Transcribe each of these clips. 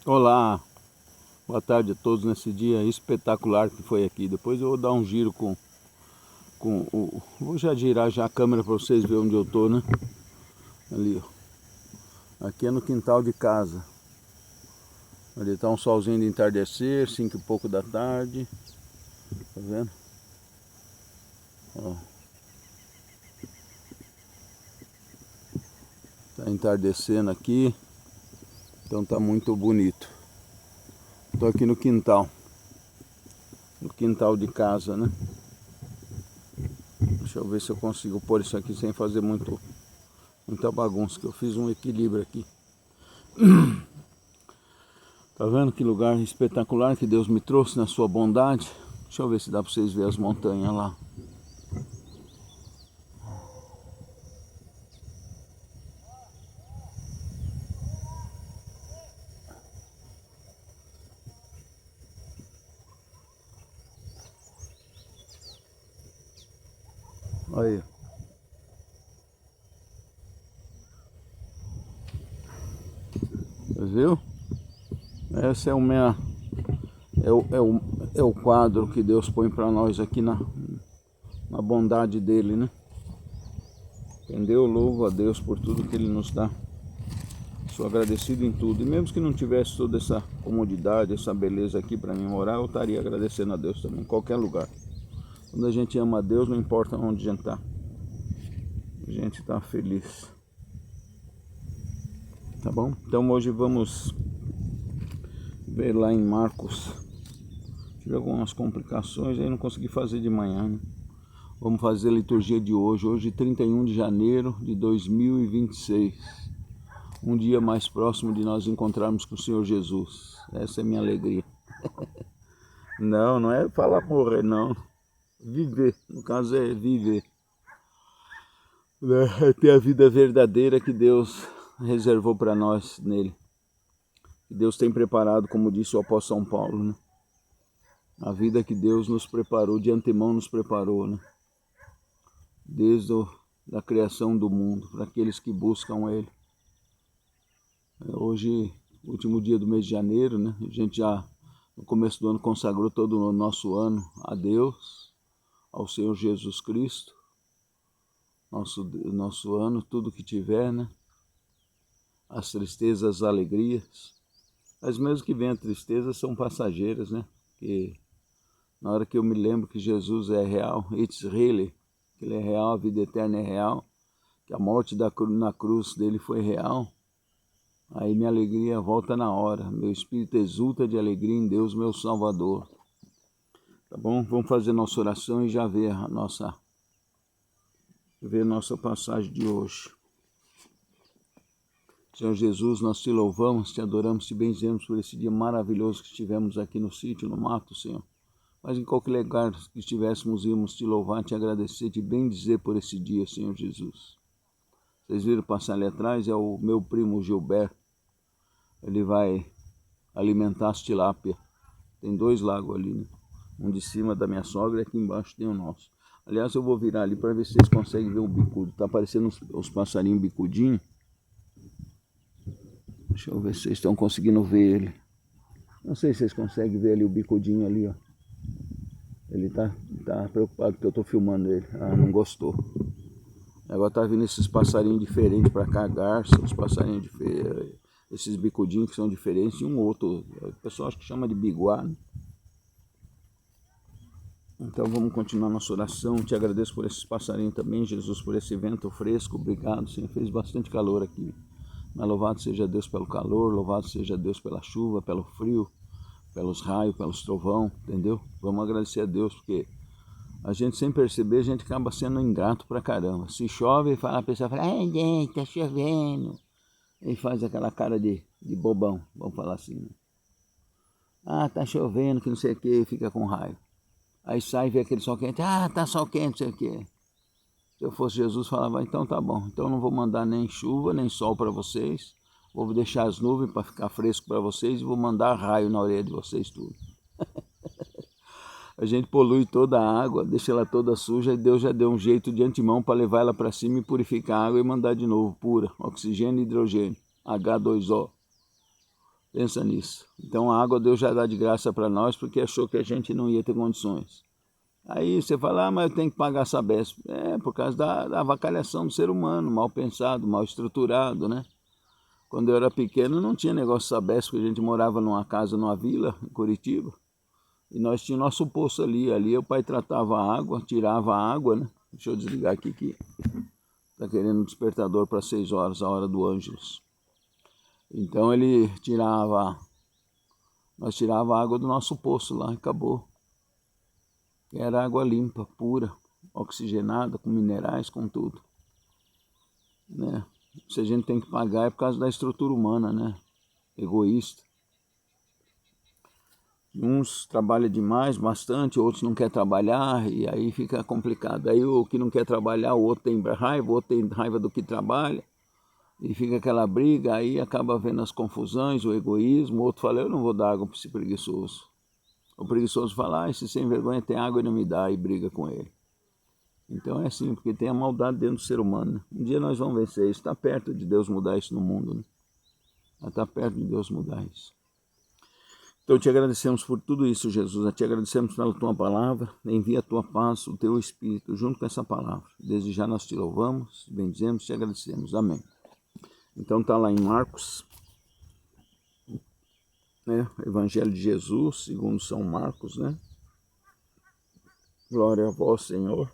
Olá, boa tarde a todos nesse dia espetacular que foi aqui. Depois eu vou dar um giro com o... Vou já girar já a câmera para vocês verem onde eu tô, né? Ali, ó. Aqui é no quintal de casa. Ali tá um solzinho de entardecer, 5 e pouco da tarde. Tá vendo? Ó. Tá entardecendo aqui. Então tá muito bonito. Tô aqui no quintal de casa, né? Deixa eu ver se eu consigo pôr isso aqui sem fazer muita bagunça, que eu fiz um equilíbrio aqui. Tá vendo que lugar espetacular que Deus me trouxe na sua bondade? Deixa eu ver se dá para vocês verem as montanhas lá. Aí. Você viu? Essa é o quadro que Deus põe para nós aqui na bondade dele, né? Entendeu? Louvo a Deus por tudo que Ele nos dá. Sou agradecido em tudo. E mesmo que não tivesse toda essa comodidade, essa beleza aqui para mim morar, eu estaria agradecendo a Deus também, em qualquer lugar. Quando a gente ama a Deus, não importa onde a gente está. A gente está feliz. Tá bom? Então hoje vamos ver lá em Marcos. Tive algumas complicações, aí não consegui fazer de manhã, né? Vamos fazer a liturgia de hoje. Hoje 31 de janeiro de 2026. Um dia mais próximo de nós encontrarmos com o Senhor Jesus. Essa é a minha alegria. Não é falar morrer, não. Viver. No caso é viver. É ter a vida verdadeira que Deus reservou para nós nele. Que Deus tem preparado, como disse o apóstolo São Paulo, né? A vida que Deus nos preparou, de antemão nos preparou, né? Desde a criação do mundo, para aqueles que buscam Ele. Hoje, último dia do mês de janeiro, né? A gente já, no começo do ano, consagrou todo o nosso ano a Deus, ao Senhor Jesus Cristo. Nosso ano, tudo que tiver, né? As tristezas, as alegrias. Mas mesmo que venha tristezas, são passageiras, né? Que na hora que eu me lembro que Jesus é real, it's really, que Ele é real, a vida eterna é real, que a morte na cruz dele foi real, aí minha alegria volta na hora, meu espírito exulta de alegria em Deus, meu Salvador. Tá bom? Vamos fazer nossa oração e já ver a nossa passagem de hoje. Senhor Jesus, nós te louvamos, te adoramos, te bendizemos por esse dia maravilhoso que estivemos aqui no sítio, no mato, Senhor. Mas em qualquer lugar que estivéssemos, íamos te louvar, te agradecer, te bendizer por esse dia, Senhor Jesus. Vocês viram passar ali atrás? É o meu primo Gilberto. Ele vai alimentar as tilápia. Tem 2 lagos ali, né? Um de cima da minha sogra e aqui embaixo tem o nosso. Aliás, eu vou virar ali para ver se vocês conseguem ver o bicudo. Tá aparecendo os passarinhos bicudinhos. Deixa eu ver se vocês estão conseguindo ver ele. Não sei se vocês conseguem ver ali o bicudinho ali, ó. Ele tá preocupado que eu tô filmando ele. Ah, não gostou. Agora tá vindo esses passarinhos diferentes pra cá, garça, os passarinhos diferentes, esses bicudinhos que são diferentes, e um outro, o pessoal acho que chama de biguá, né? Então vamos continuar nossa oração. Te agradeço por esses passarinhos também, Jesus, por esse vento fresco. Obrigado, Senhor. Fez bastante calor aqui. Mas louvado seja Deus pelo calor, louvado seja Deus pela chuva, pelo frio, pelos raios, pelos trovão, entendeu? Vamos agradecer a Deus, porque a gente sem perceber, a gente acaba sendo ingrato pra caramba. Se chove, a pessoa fala, ai gente, tá chovendo. E faz aquela cara de bobão, vamos falar assim, né? Ah, tá chovendo, que não sei o que, fica com raiva. Aí sai e vê aquele sol quente, ah, tá sol quente, não sei o que. Se eu fosse Jesus, falava, então tá bom, então não vou mandar nem chuva, nem sol para vocês. Vou deixar as nuvens para ficar fresco para vocês e vou mandar raio na orelha de vocês tudo. A gente polui toda a água, deixa ela toda suja e Deus já deu um jeito de antemão para levar ela para cima e purificar a água e mandar de novo pura, oxigênio e hidrogênio, H2O. Pensa nisso. Então a água Deus já dá de graça para nós porque achou que a gente não ia ter condições. Aí você fala, mas eu tenho que pagar a Sabesp. Por causa da avacalhação do ser humano, mal pensado, mal estruturado, né? Quando eu era pequeno não tinha negócio de Sabesp, porque a gente morava numa casa, numa vila, em Curitiba. E nós tínhamos nosso poço ali. Ali o pai tratava a água, tirava a água, né? Deixa eu desligar aqui que tá querendo um despertador para 6 horas, a hora do Ângelus. Então nós tirava a água do nosso poço lá e acabou. Era água limpa, pura, oxigenada, com minerais, com tudo. Né? Se a gente tem que pagar é por causa da estrutura humana, né? Egoísta. Uns trabalham demais, bastante, outros não querem trabalhar e aí fica complicado. Aí o que não quer trabalhar, o outro tem raiva, o outro tem raiva do que trabalha. E fica aquela briga, aí acaba vendo as confusões, o egoísmo. O outro fala, eu não vou dar água para esse preguiçoso. O preguiçoso fala, esse sem vergonha tem água e não me dá, e briga com ele. Então é assim, porque tem a maldade dentro do ser humano. Né? Um dia nós vamos vencer isso. Está perto de Deus mudar isso no mundo. Né? Está perto de Deus mudar isso. Então te agradecemos por tudo isso, Jesus. Te agradecemos pela tua palavra. Envia a tua paz, o teu Espírito, junto com essa palavra. Desde já nós te louvamos, bendizemos, te agradecemos. Amém. Então está lá em Marcos, né? Evangelho de Jesus, segundo São Marcos, né? Glória a vós, Senhor.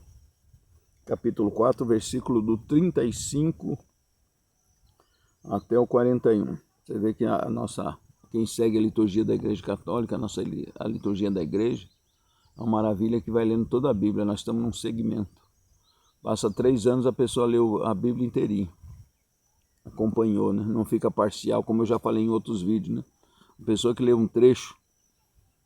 Capítulo 4, versículo do 35 até o 41. Você vê que quem segue a liturgia da Igreja Católica, a liturgia da Igreja, é uma maravilha que vai lendo toda a Bíblia. Nós estamos num segmento. Passa 3 anos a pessoa leu a Bíblia inteirinha. Acompanhou, né? Não fica parcial, como eu já falei em outros vídeos, né? A pessoa que lê um trecho,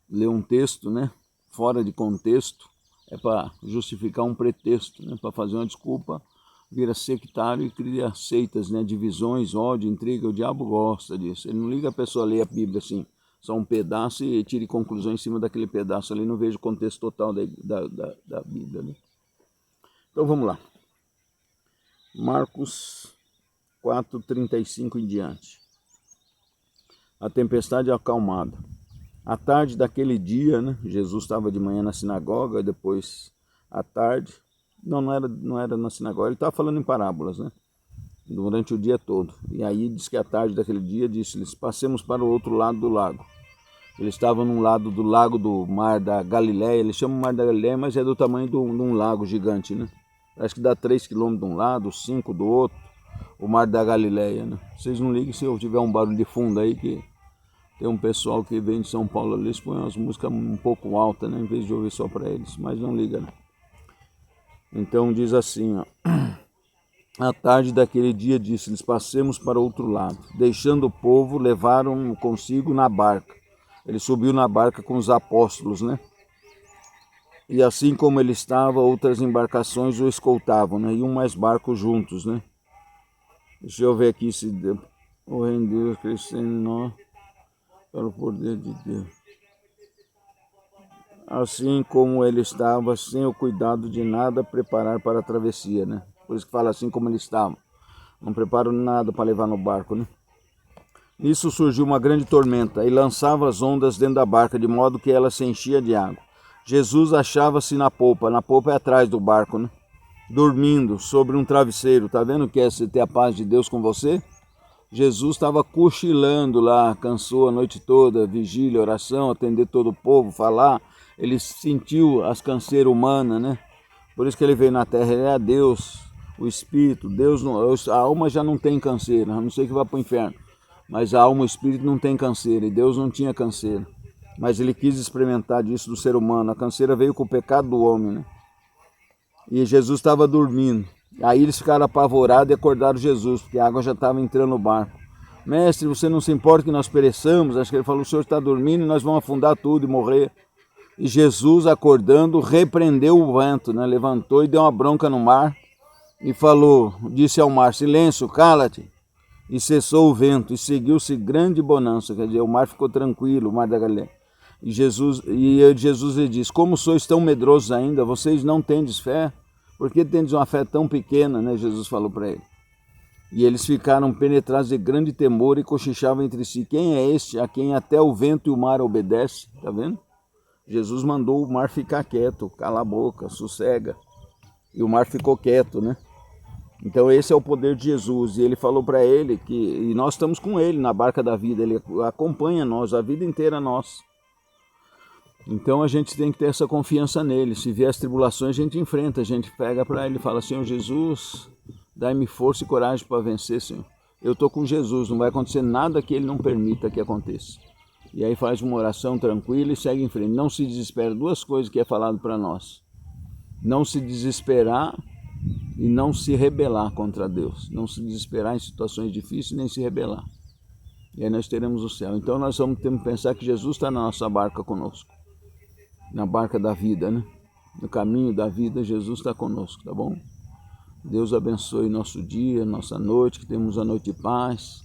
lê um texto, né? Fora de contexto, é para justificar um pretexto, né? Para fazer uma desculpa, vira sectário e cria seitas, né? Divisões, ódio, intriga. O diabo gosta disso. Ele não liga a pessoa ler a Bíblia assim, só um pedaço e tire conclusões em cima daquele pedaço ali. Não vejo o contexto total da Bíblia, né? Então vamos lá. Marcos 4:35 em diante. A tempestade acalmada. À tarde daquele dia, né, Jesus estava de manhã na sinagoga, depois à tarde, não era na sinagoga, ele estava falando em parábolas, né, durante o dia todo. E aí diz que à tarde daquele dia, disse-lhes, passemos para o outro lado do lago. Eles estavam num lado do lago do Mar da Galileia, eles chamam Mar da Galileia, mas é do tamanho de um lago gigante, né? Acho que dá 3 quilômetros de um lado, 5 do outro. O Mar da Galileia, né? Vocês não liguem se eu tiver um barulho de fundo aí, que tem um pessoal que vem de São Paulo ali, eles põem umas músicas um pouco altas, né? Em vez de ouvir só para eles, mas não liga, né? Então diz assim, ó. À tarde daquele dia disse-lhes, passemos para outro lado. Deixando o povo, levaram-no consigo na barca. Ele subiu na barca com os apóstolos, né? E assim como ele estava, outras embarcações o escoltavam, né? Iam mais barcos juntos, né? Deixa eu ver aqui se o reino de Deus crescendo em nós pelo poder de Deus. Assim como ele estava, sem o cuidado de nada preparar para a travessia, né? Por isso que fala assim como ele estava. Não preparam nada para levar no barco, né? Nisso surgiu uma grande tormenta e lançava as ondas dentro da barca, de modo que ela se enchia de água. Jesus achava-se na polpa é atrás do barco, né? Dormindo sobre um travesseiro. Tá vendo o que é você ter a paz de Deus com você? Jesus estava cochilando lá, cansou a noite toda, vigília, oração, atender todo o povo, falar. Ele sentiu as canseiras humanas, né? Por isso que ele veio na terra, ele é Deus, o Espírito. Deus não, a alma já não tem canseira, a não ser que vá para o inferno. Mas a alma e o Espírito não tem canseira, e Deus não tinha canseira. Mas ele quis experimentar disso do ser humano. A canseira veio com o pecado do homem, né? E Jesus estava dormindo. Aí eles ficaram apavorados e acordaram Jesus, porque a água já estava entrando no barco. Mestre, você não se importa que nós pereçamos? Acho que ele falou, o senhor está dormindo e nós vamos afundar tudo e morrer. E Jesus, acordando, repreendeu o vento, né? Levantou e deu uma bronca no mar e falou, disse ao mar, silêncio, cala-te. E cessou o vento e seguiu-se grande bonança, quer dizer, o mar ficou tranquilo, o mar da Galileia. E Jesus lhe disse, como sois tão medrosos ainda, vocês não tendes fé? Por que tendes uma fé tão pequena, né? Jesus falou para ele. E eles ficaram penetrados de grande temor e cochichavam entre si: quem é este a quem até o vento e o mar obedecem? Tá vendo? Jesus mandou o mar ficar quieto, cala a boca, sossega. E o mar ficou quieto, né? Então esse é o poder de Jesus. E ele falou para ele que e nós estamos com ele na barca da vida. Ele acompanha nós a vida inteira nós. Então a gente tem que ter essa confiança nele. Se vier as tribulações, a gente enfrenta, a gente pega para ele e fala: Senhor Jesus, dai-me força e coragem para vencer, Senhor. Eu estou com Jesus, não vai acontecer nada que ele não permita que aconteça. E aí faz uma oração tranquila e segue em frente. Não se desespera. Duas coisas que é falado para nós: não se desesperar e não se rebelar contra Deus. Não se desesperar em situações difíceis nem se rebelar. E aí nós teremos o céu. Então nós vamos ter que pensar que Jesus está na nossa barca conosco. Na barca da vida, né? No caminho da vida, Jesus está conosco, tá bom? Deus abençoe nosso dia, nossa noite, que temos a noite de paz.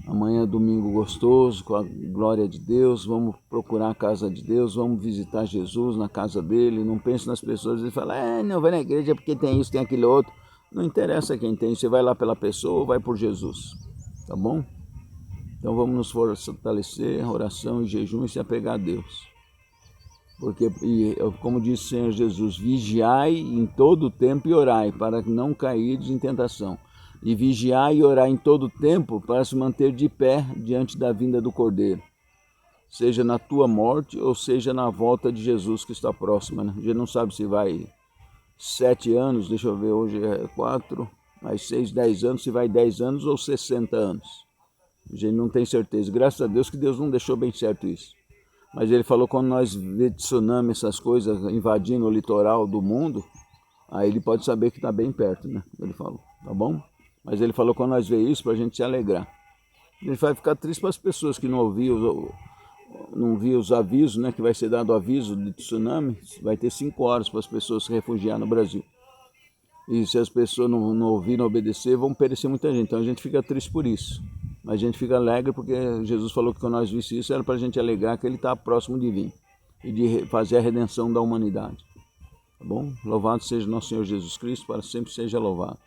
Amanhã é domingo gostoso, com a glória de Deus. Vamos procurar a casa de Deus, vamos visitar Jesus na casa dele. Não pense nas pessoas e fala: não vai na igreja porque tem isso, tem aquilo outro. Não interessa quem tem, você vai lá pela pessoa ou vai por Jesus, tá bom? Então vamos nos fortalecer, oração e jejum e se apegar a Deus. Porque, como disse o Senhor Jesus, vigiai em todo o tempo e orai, para não cairdes em tentação. E vigiai e orai em todo o tempo, para se manter de pé diante da vinda do Cordeiro. Seja na tua morte, ou seja na volta de Jesus que está próxima, né? A gente não sabe se vai 7 anos, deixa eu ver, hoje é 4, mais 6, 10 anos, se vai 10 anos ou 60 anos. A gente não tem certeza. Graças a Deus que Deus não deixou bem certo isso. Mas ele falou que quando nós vê tsunami, essas coisas invadindo o litoral do mundo, aí ele pode saber que está bem perto, né? Ele falou, tá bom? Mas ele falou que quando nós vê isso, para a gente se alegrar. Ele vai ficar triste para as pessoas que não viam os avisos, né? Que vai ser dado aviso de tsunami, vai ter 5 horas para as pessoas se refugiar no Brasil. E se as pessoas não ouvirem, não obedecer, vão perecer muita gente. Então a gente fica triste por isso. Mas a gente fica alegre porque Jesus falou que quando nós visse isso era para a gente alegar que ele está próximo de vir e de fazer a redenção da humanidade. Tá bom? Louvado seja nosso Senhor Jesus Cristo, para sempre seja louvado.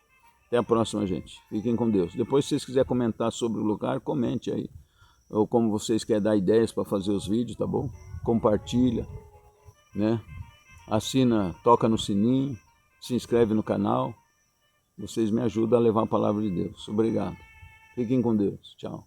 Até a próxima, gente. Fiquem com Deus. Depois, se vocês quiserem comentar sobre o lugar, comente aí. Ou como vocês querem dar ideias para fazer os vídeos, tá bom? Compartilha, né? Assina, toca no sininho, se inscreve no canal. Vocês me ajudam a levar a palavra de Deus. Obrigado. Fiquem com Deus. Tchau.